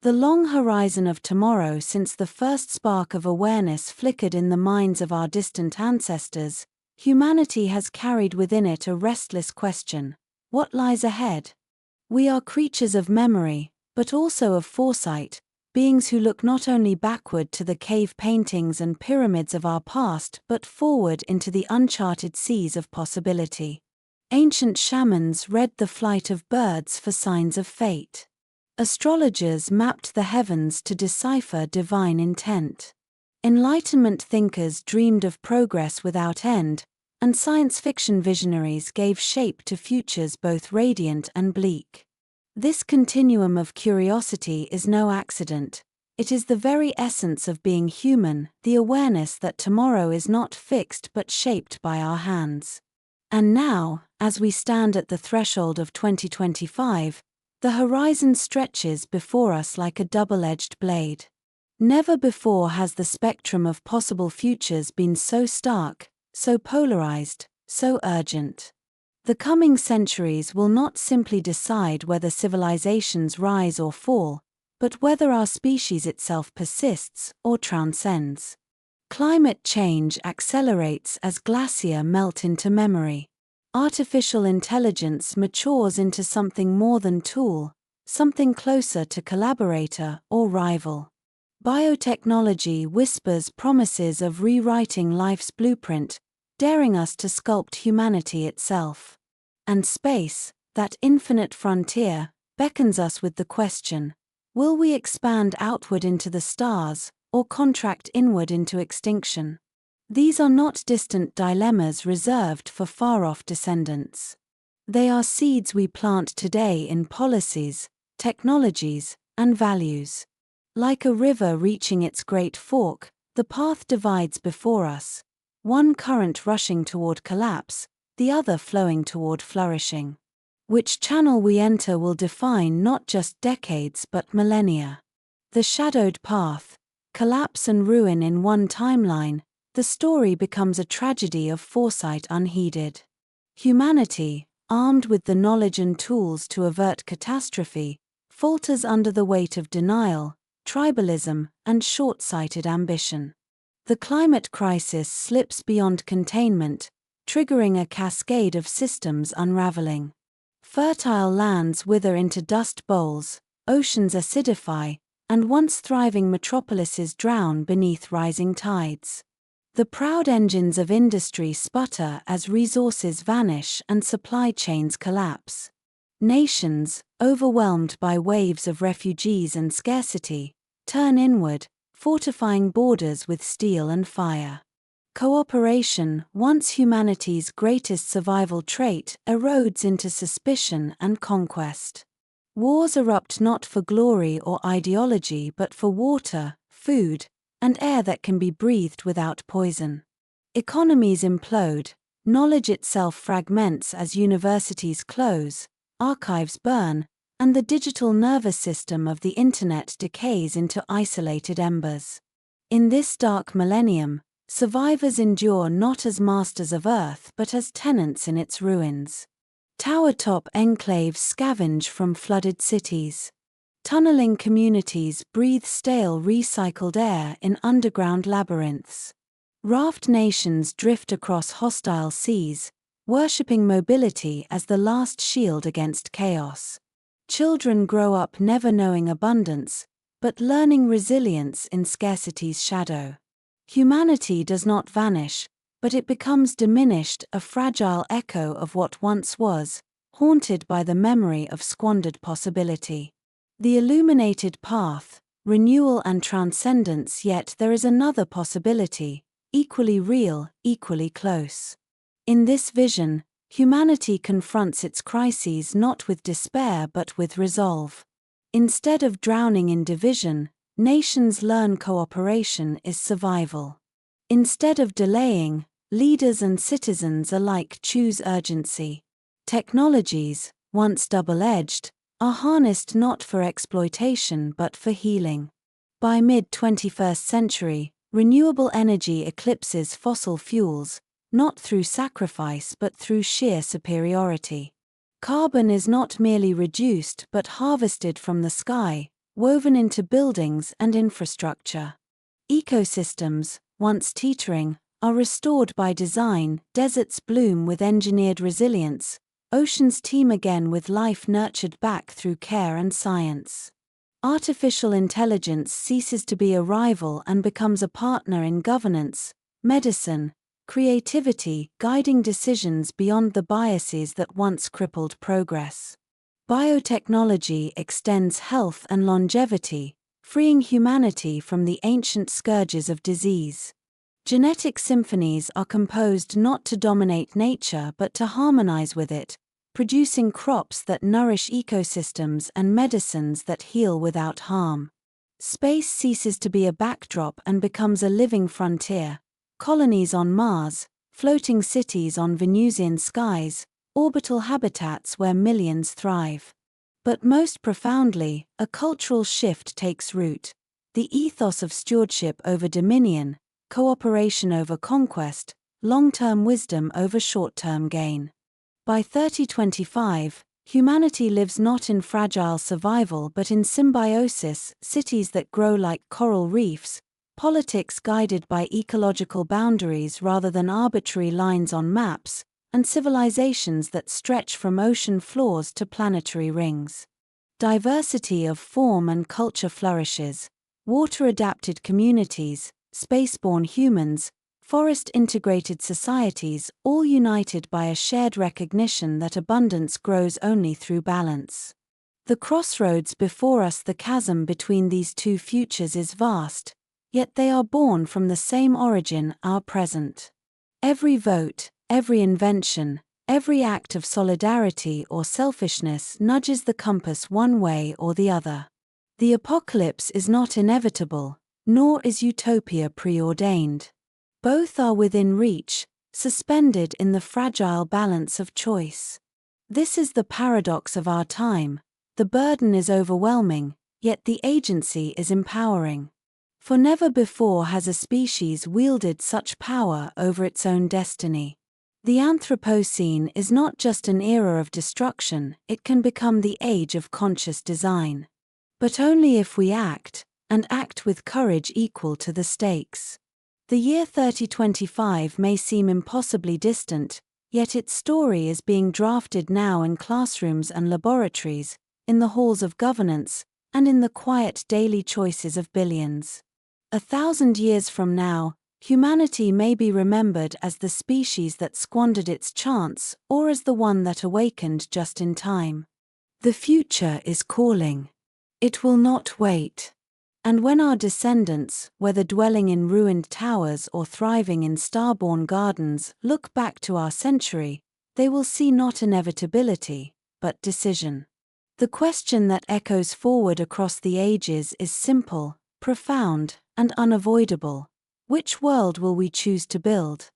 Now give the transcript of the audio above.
The long horizon of tomorrow since the first spark of awareness flickered in the minds of our distant ancestors, humanity has carried within it a restless question: what lies ahead? We are creatures of memory, but also of foresight, beings who look not only backward to the cave paintings and pyramids of our past but forward into the uncharted seas of possibility. Ancient shamans read the flight of birds for signs of fate. Astrologers mapped the heavens to decipher divine intent. Enlightenment thinkers dreamed of progress without end, and science fiction visionaries gave shape to futures both radiant and bleak. This continuum of curiosity is no accident. It is the very essence of being human, the awareness that tomorrow is not fixed but shaped by our hands. And now, as we stand at the threshold of 2025, the horizon stretches before us like a double-edged blade. Never before has the spectrum of possible futures been so stark, so polarized, so urgent. The coming centuries will not simply decide whether civilizations rise or fall, but whether our species itself persists or transcends. Climate change accelerates as glaciers melt into memory. Artificial intelligence matures into something more than tool, something closer to collaborator or rival. Biotechnology whispers promises of rewriting life's blueprint, daring us to sculpt humanity itself. And space, that infinite frontier, beckons us with the question: will we expand outward into the stars, or contract inward into extinction? These are not distant dilemmas reserved for far-off descendants. They are seeds we plant today in policies, technologies, and values. Like a river reaching its great fork, the path divides before us, one current rushing toward collapse, the other flowing toward flourishing. Which channel we enter will define not just decades but millennia. The shadowed path, collapse and ruin in one timeline, the story becomes a tragedy of foresight unheeded. Humanity, armed with the knowledge and tools to avert catastrophe, falters under the weight of denial, tribalism, and short-sighted ambition. The climate crisis slips beyond containment, triggering a cascade of systems unraveling. Fertile lands wither into dust bowls, oceans acidify, and once thriving metropolises drown beneath rising tides. The proud engines of industry sputter as resources vanish and supply chains collapse. Nations, overwhelmed by waves of refugees and scarcity, turn inward, fortifying borders with steel and fire. Cooperation, once humanity's greatest survival trait, erodes into suspicion and conquest. Wars erupt not for glory or ideology but for water, food, and air that can be breathed without poison. Economies implode, knowledge itself fragments as universities close, archives burn, and the digital nervous system of the Internet decays into isolated embers. In this dark millennium, survivors endure not as masters of Earth but as tenants in its ruins. Tower-top enclaves scavenge from flooded cities. Tunneling communities breathe stale recycled air in underground labyrinths. Raft nations drift across hostile seas, worshipping mobility as the last shield against chaos. Children grow up never knowing abundance, but learning resilience in scarcity's shadow. Humanity does not vanish, but it becomes diminished, a fragile echo of what once was, haunted by the memory of squandered possibility. The illuminated path, renewal and transcendence, yet there is another possibility, equally real, equally close. In this vision, humanity confronts its crises not with despair but with resolve. Instead of drowning in division, nations learn cooperation is survival. Instead of delaying, leaders and citizens alike choose urgency. Technologies, once double-edged, are harnessed not for exploitation but for healing. By mid-21st century, renewable energy eclipses fossil fuels, not through sacrifice but through sheer superiority. Carbon is not merely reduced but harvested from the sky, woven into buildings and infrastructure. Ecosystems, once teetering, are restored by design, deserts bloom with engineered resilience, oceans teem again with life nurtured back through care and science. Artificial intelligence ceases to be a rival and becomes a partner in governance, medicine, creativity, guiding decisions beyond the biases that once crippled progress. Biotechnology extends health and longevity, freeing humanity from the ancient scourges of disease. Genetic symphonies are composed not to dominate nature but to harmonize with it, producing crops that nourish ecosystems and medicines that heal without harm. Space ceases to be a backdrop and becomes a living frontier. Colonies on Mars, floating cities on Venusian skies, orbital habitats where millions thrive. But most profoundly, a cultural shift takes root. The ethos of stewardship over dominion, cooperation over conquest, long-term wisdom over short-term gain. By 3025, humanity lives not in fragile survival but in symbiosis, cities that grow like coral reefs, politics guided by ecological boundaries rather than arbitrary lines on maps, and civilizations that stretch from ocean floors to planetary rings. Diversity of form and culture flourishes, water-adapted communities, spaceborne humans, forest-integrated societies, all united by a shared recognition that abundance grows only through balance. The crossroads before us, the chasm between these two futures is vast, yet they are born from the same origin, our present. Every vote, every invention, every act of solidarity or selfishness nudges the compass one way or the other. The apocalypse is not inevitable, nor is utopia preordained. Both are within reach, suspended in the fragile balance of choice. This is the paradox of our time. The burden is overwhelming, yet the agency is empowering. For never before has a species wielded such power over its own destiny. The Anthropocene is not just an era of destruction, it can become the age of conscious design. But only if we act, and act with courage equal to the stakes. The year 3025 may seem impossibly distant, yet its story is being drafted now in classrooms and laboratories, in the halls of governance, and in the quiet daily choices of billions. 1,000 years from now, humanity may be remembered as the species that squandered its chance, or as the one that awakened just in time. The future is calling. It will not wait. And when our descendants, whether dwelling in ruined towers or thriving in star-born gardens, look back to our century, they will see not inevitability, but decision. The question that echoes forward across the ages is simple, profound, and unavoidable. Which world will we choose to build?